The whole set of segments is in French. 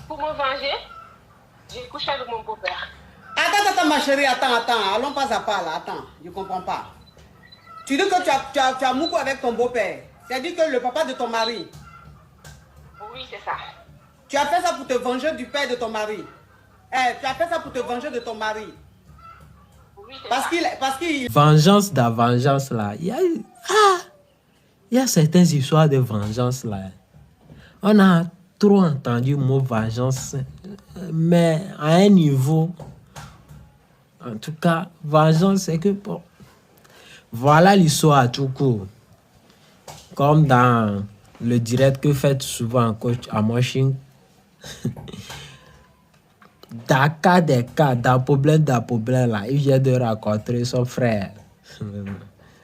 pour me venger, j'ai couché avec mon beau-père. Attends, ma chérie, attends. Allons pas à pas là. Attends, je comprends pas. Tu dis que tu as moucou avec ton beau-père. C'est-à-dire que le papa de ton mari. Oui, c'est ça. Tu as fait ça pour te venger du père de ton mari. Tu as fait ça pour te venger de ton mari. Oui, c'est ça. Parce qu'il... Vengeance da vengeance là. Il y a certaines histoires de vengeance là. On a trop entendu le mot vengeance, mais à un niveau, en tout cas, vengeance, c'est que bon, voilà l'histoire à tout court. Comme dans le direct que fait souvent coach à Moshing. Des cas, d'un problème là, il vient de raconter son frère.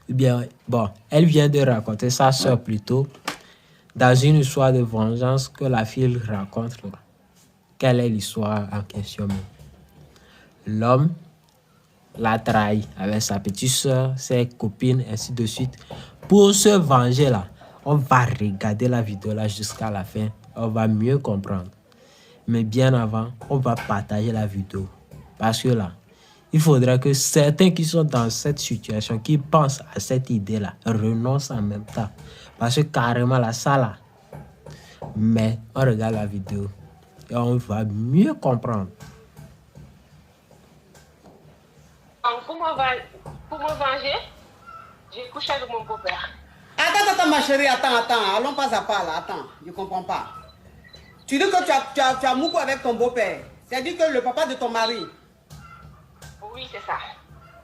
Bien, bon, elle vient de raconter sa soeur plutôt, dans une histoire de vengeance que la fille raconte là. Quelle est l'histoire en question? L'homme l'a trahi avec sa petite soeur, ses copines, ainsi de suite. Pour se venger là, on va regarder la vidéo là jusqu'à la fin. On va mieux comprendre. Mais bien avant, on va partager la vidéo. Parce que là, il faudrait que certains qui sont dans cette situation, qui pensent à cette idée-là, renoncent en même temps. Parce que carrément là, ça là. Mais on regarde la vidéo et on va mieux comprendre. Donc, pour me venger, j'ai couché avec mon beau-père. Attends, ma chérie, attends. Allons pas à pas là. Attends, je comprends pas. Tu dis que tu as moucou avec ton beau-père. C'est-à-dire que le papa de ton mari. Oui, c'est ça.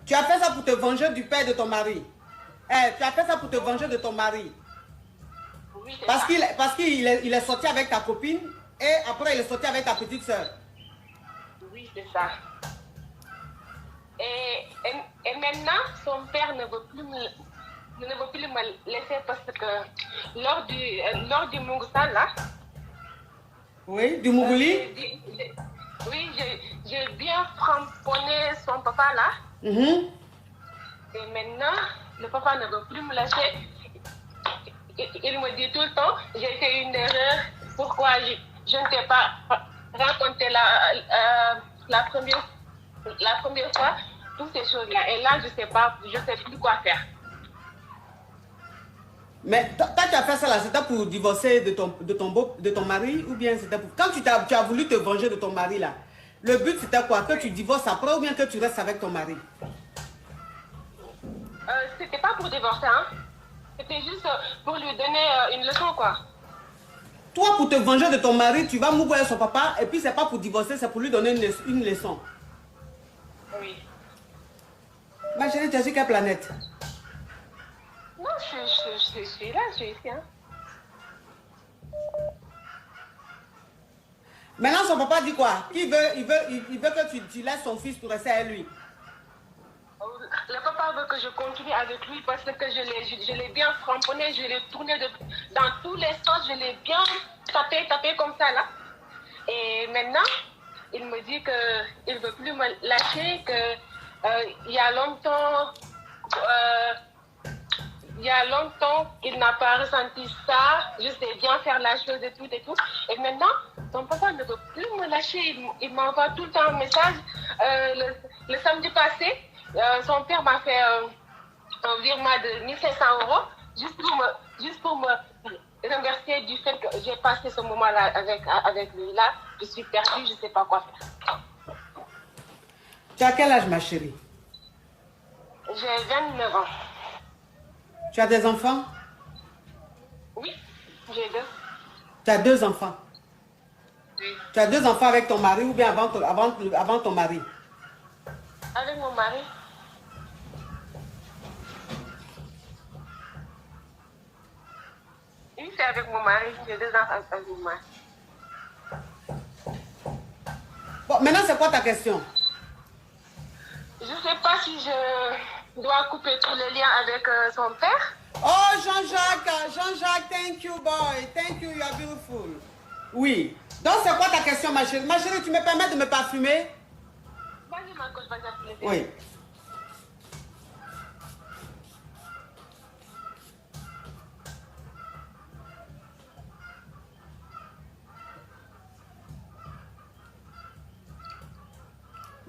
Tu as fait ça pour te venger du père de ton mari. Tu as fait ça pour te venger de ton mari. Oui, c'est ça. Parce qu'il est sorti avec ta copine et après il est sorti avec ta petite soeur. Oui, c'est ça. Et maintenant, son père ne veut plus me laisser parce que lors du Mungsan là. Oui, du Mougouli. Oui, j'ai bien framponné son papa là. Et maintenant, le papa ne veut plus me lâcher. Il me dit tout le temps, j'ai fait une erreur. Pourquoi je ne t'ai pas raconté la première fois, toutes ces choses-là. Et là, je sais plus quoi faire. Mais toi, tu as fait ça là, c'était pour divorcer de ton mari ou bien c'était pour... Quand tu as voulu te venger de ton mari là, le but c'était quoi? Que tu divorces après ou bien que tu restes avec ton mari? C'était pas pour divorcer, hein. C'était juste pour lui donner une leçon, quoi. Toi, pour te venger de ton mari, tu vas mouvoir son papa et puis c'est pas pour divorcer, c'est pour lui donner une leçon. Oui. Ma chérie, tu es sur quelle planète? Non, je suis là, je suis ici, hein. Maintenant, son papa dit quoi? Il veut que tu laisses son fils pour rester avec lui. Le papa veut que je continue avec lui parce que je l'ai bien framponné, je l'ai tourné dans tous les sens, je l'ai bien tapé comme ça là. Et maintenant, il me dit qu'il ne veut plus me lâcher, qu'il y a longtemps qu'il n'a pas ressenti ça, je sais bien faire la chose et tout. Et maintenant, son papa ne veut plus me lâcher, il m'envoie tout le temps un message. Le samedi passé, son père m'a fait un virement de 1500 euros juste pour me remercier du fait que j'ai passé ce moment-là avec lui. Là, je suis perdue, je ne sais pas quoi faire. Tu as quel âge, ma chérie? J'ai 29 ans. Tu as des enfants? Oui, j'ai 2. Tu as 2 enfants? Oui. Tu as 2 enfants avec ton mari ou bien avant ton mari? Avec mon mari. Oui, c'est avec mon mari. J'ai 2 enfants avec mon mari. Bon, maintenant, c'est quoi ta question? Je ne sais pas si je dois couper tous les liens avec son père. Oh, Jean-Jacques, thank you, boy. Thank you, you are beautiful. Oui. Donc, c'est quoi ta question, ma chérie? Ma chérie, tu me permets de me parfumer? Vas-y, ma coach, vas-y, appeler. Oui.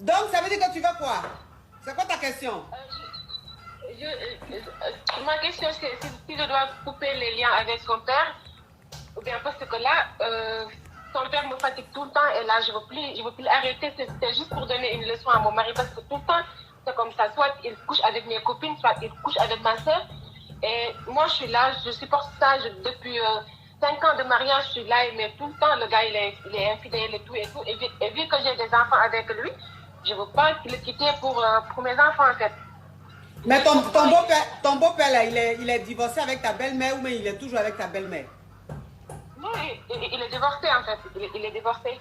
Donc, ça veut dire que tu veux quoi? C'est quoi ta question? Ma question, c'est si je dois couper les liens avec son père, ou bien parce que là, son père me fatigue tout le temps et là, je ne veux plus arrêter. C'était juste pour donner une leçon à mon mari parce que tout le temps, c'est comme ça. Soit il couche avec mes copines, soit il couche avec ma soeur. Et moi, je suis là, je supporte ça depuis 5 ans de mariage, je suis là, mais tout le temps, le gars, il est infidèle et tout. Et vu que j'ai des enfants avec lui, je ne veux pas le quitter pour mes enfants, en fait. Mais ton beau-père, là, il est divorcé avec ta belle-mère ou bien il est toujours avec ta belle-mère? Non, il est divorcé, en fait. Il est divorcé.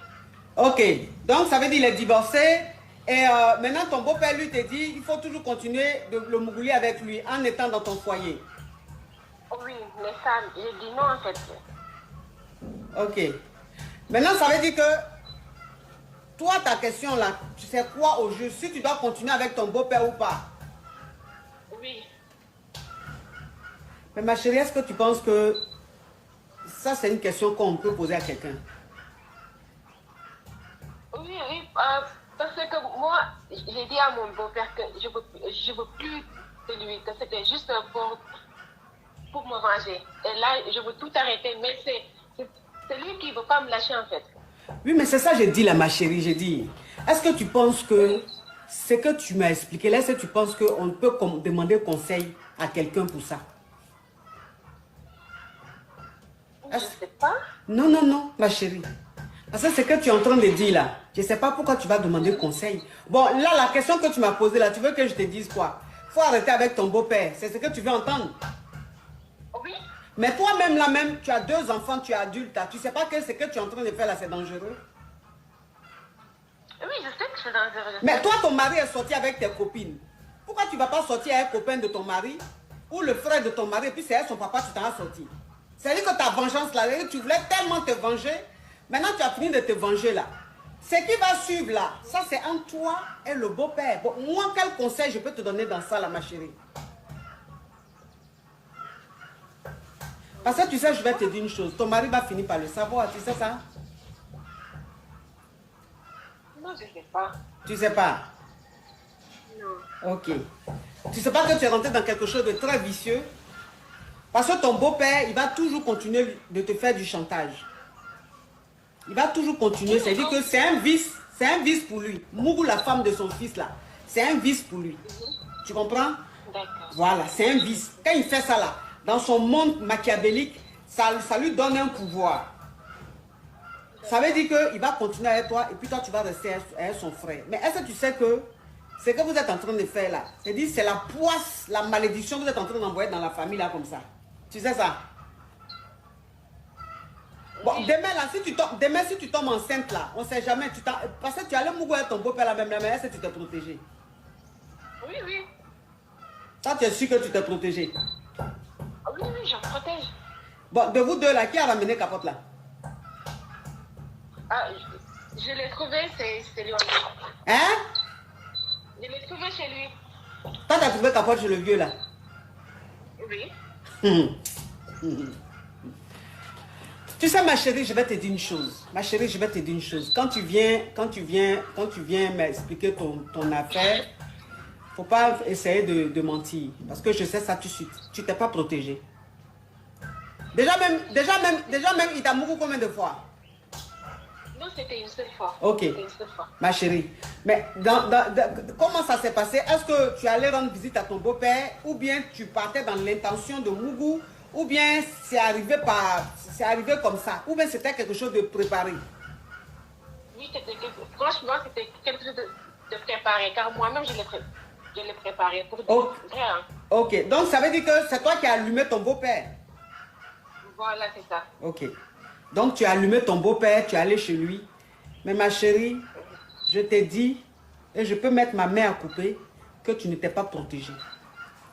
Ok, donc ça veut dire qu'il est divorcé. Et maintenant, ton beau-père, lui, te dit il faut toujours continuer de le mougouler avec lui en étant dans ton foyer. Oui, mais ça, j'ai dit non, en fait. Ok. Maintenant, ça veut dire que toi, ta question là, tu sais quoi au juste? Si tu dois continuer avec ton beau-père ou pas? Oui. Mais ma chérie, est-ce que tu penses que ça, c'est une question qu'on peut poser à quelqu'un? Oui, parce que moi, j'ai dit à mon beau-père que je veux plus de lui, que c'était juste pour me venger. Et là, je veux tout arrêter, mais c'est lui qui ne veut pas me lâcher, en fait. Oui, mais c'est ça que j'ai dit là, ma chérie, j'ai dit. Est-ce que tu penses que ce que tu m'as expliqué là, est-ce que tu penses qu'on peut demander conseil à quelqu'un pour ça? Je ne sais pas. Non, non, non, ma chérie. Parce que ce que tu es en train de dire là, je ne sais pas pourquoi tu vas demander conseil. Bon, là, la question que tu m'as posée là, tu veux que je te dise quoi? Faut arrêter avec ton beau-père, c'est ce que tu veux entendre? Oui. Mais toi-même là même, tu as 2 enfants, tu es adulte, tu ne sais pas que ce que tu es en train de faire là, c'est dangereux? Oui, je sais que c'est dangereux. Mais toi, ton mari est sorti avec tes copines. Pourquoi tu ne vas pas sortir avec un copain de ton mari ou le frère de ton mari et puis c'est avec son papa tu t'en as sorti? C'est-à-dire que ta vengeance là, tu voulais tellement te venger, maintenant tu as fini de te venger là. Ce qui va suivre là, ça c'est entre toi et le beau-père. Bon, moi, quel conseil je peux te donner dans ça là, ma chérie? Parce que tu sais, je vais te dire une chose, ton mari va finir par le savoir, tu sais ça? Non, je ne sais pas. Tu sais pas? Non. Ok. Tu sais pas que tu es rentré dans quelque chose de très vicieux? Parce que ton beau-père, il va toujours continuer de te faire du chantage. Il va toujours continuer. C'est-à-dire que c'est un vice pour lui. Mougou, la femme de son fils là, c'est un vice pour lui. Tu comprends? D'accord. Voilà, c'est un vice. Quand il fait ça là, dans son monde machiavélique, ça lui donne un pouvoir. Ça veut dire qu'il va continuer avec toi et puis toi tu vas rester avec son frère. Mais est-ce que tu sais que ce que vous êtes en train de faire là, c'est-à-dire c'est la poisse, la malédiction que vous êtes en train d'envoyer dans la famille là comme ça. Tu sais ça? Bon, demain là, si tu tombes enceinte là, on ne sait jamais. Parce que tu allais mourir avec ton beau-père la même, mais est-ce que tu t'es protégé? Oui, oui. Toi, tu es sûr que tu t'es protégé? Oui, oui, je me protège. Bon, de vous deux là, qui a ramené Capote là? Ah, je l'ai trouvé, c'est lui. Hein? Je l'ai trouvé chez lui. Toi, tu as trouvé Capote chez le vieux là? Oui. Tu sais, ma chérie, je vais te dire une chose. Ma chérie, je vais te dire une chose. Quand tu viens m'expliquer ton affaire, faut pas essayer de mentir. Parce que je sais ça tout de suite. Tu t'es pas protégé. Déjà même, il t'a mouru combien de fois? Non, c'était une seule fois. Ok. C'était une seule fois. Ma chérie. Mais comment ça s'est passé? Est-ce que tu allais rendre visite à ton beau-père ou bien tu partais dans l'intention de Mougou ou bien c'est arrivé comme ça ou bien c'était quelque chose de préparé? Oui, franchement, c'était quelque chose de préparé car moi-même je l'ai préparé pour Oh. vrai. Hein. Ok, donc ça veut dire que c'est toi qui as allumé ton beau-père? Voilà, c'est ça. Ok. Donc tu as allumé ton beau-père, tu es allé chez lui. Mais ma chérie, je t'ai dit, et je peux mettre ma main à couper, que tu n'étais pas protégée.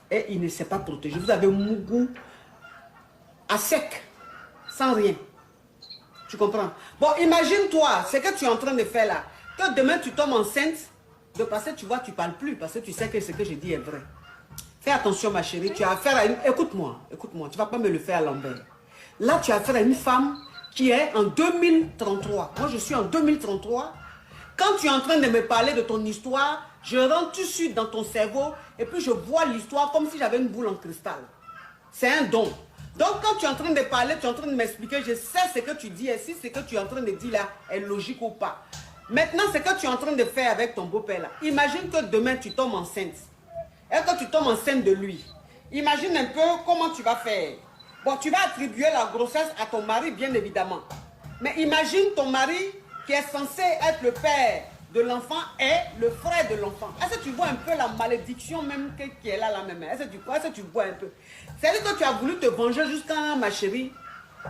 Et il ne s'est pas protégé. Vous avez Mougou à sec, sans rien. Tu comprends? Bon, imagine-toi ce que tu es en train de faire là. Que demain tu tombes enceinte, de passer, tu vois, tu ne parles plus parce que tu sais que ce que je dis est vrai. Fais attention ma chérie, tu as affaire à une... Écoute-moi, tu ne vas pas me le faire à l'envers. Là, tu as affaire à une femme qui est en 2033. Moi, je suis en 2033. Quand tu es en train de me parler de ton histoire, je rentre tout de suite dans ton cerveau et puis je vois l'histoire comme si j'avais une boule en cristal. C'est un don. Donc quand tu es en train de parler, tu es en train de m'expliquer, je sais ce que tu dis et si ce que tu es en train de dire là est logique ou pas. Maintenant, ce que tu es en train de faire avec ton beau-père là, imagine que demain tu tombes enceinte. Et que tu tombes enceinte de lui. Imagine un peu comment tu vas faire. Bon, tu vas attribuer la grossesse à ton mari, bien évidemment. Mais imagine ton mari qui est censé être le père de l'enfant et le frère de l'enfant. Est-ce que tu vois un peu la malédiction même qui est là, même? Est-ce que tu vois un peu? C'est-à-dire que tu as voulu te venger jusqu'à, ma chérie,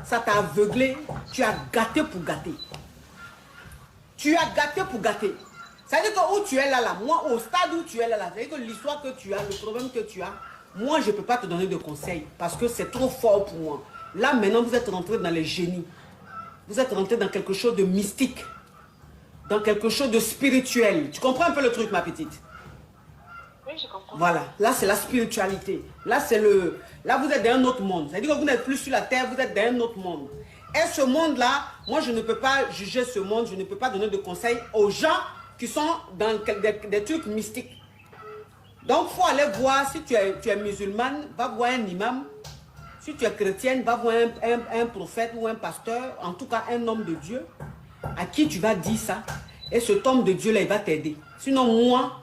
ça t'a aveuglé, tu as gâté pour gâter. Tu as gâté pour gâter. C'est-à-dire que où tu es là, moi, au stade où tu es là, c'est-à-dire que l'histoire que tu as, le problème que tu as, moi, je ne peux pas te donner de conseils parce que c'est trop fort pour moi. Là, maintenant, vous êtes rentré dans les génies. Vous êtes rentré dans quelque chose de mystique. Dans quelque chose de spirituel. Tu comprends un peu le truc, ma petite? Oui, je comprends. Voilà, là c'est la spiritualité. Là vous êtes dans un autre monde. C'est-à-dire que vous n'êtes plus sur la terre, vous êtes dans un autre monde. Et ce monde-là, moi je ne peux pas juger ce monde, je ne peux pas donner de conseils aux gens qui sont dans des trucs mystiques. Donc il faut aller voir, si tu es musulmane, va voir un imam. Si tu es chrétienne, va voir un prophète ou un pasteur, en tout cas un homme de Dieu, à qui tu vas dire ça. Et cet homme de Dieu-là, il va t'aider. Sinon, moi,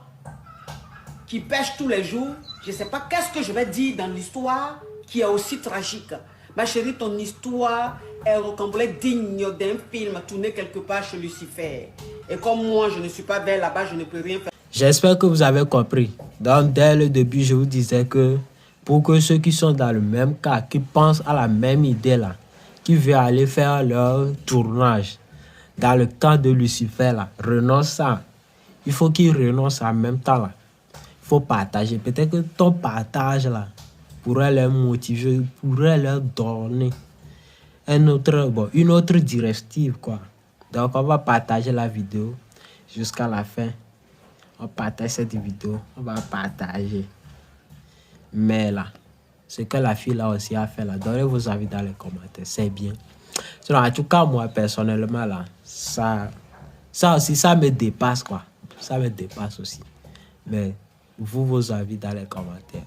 qui pêche tous les jours, je ne sais pas qu'est-ce que je vais dire dans l'histoire qui est aussi tragique. Ma chérie, ton histoire est rocambolesque, digne d'un film tourné quelque part chez Lucifer. Et comme moi, je ne suis pas belle là-bas, je ne peux rien faire. J'espère que vous avez compris. Donc, dès le début, je vous disais que pour que ceux qui sont dans le même cas, qui pensent à la même idée là, qui veulent aller faire leur tournage dans le camp de Lucifer là, renoncent à. Il faut qu'ils renoncent en même temps là. Il faut partager. Peut-être que ton partage là pourrait les motiver, pourrait leur donner une autre directive quoi. Donc on va partager la vidéo jusqu'à la fin. On partage cette vidéo, on va partager. Mais là, ce que la fille là aussi a fait là, donnez vos avis dans les commentaires, c'est bien. Sinon, en tout cas, moi personnellement là, ça aussi, ça me dépasse quoi. Ça me dépasse aussi. Mais vous, vos avis dans les commentaires.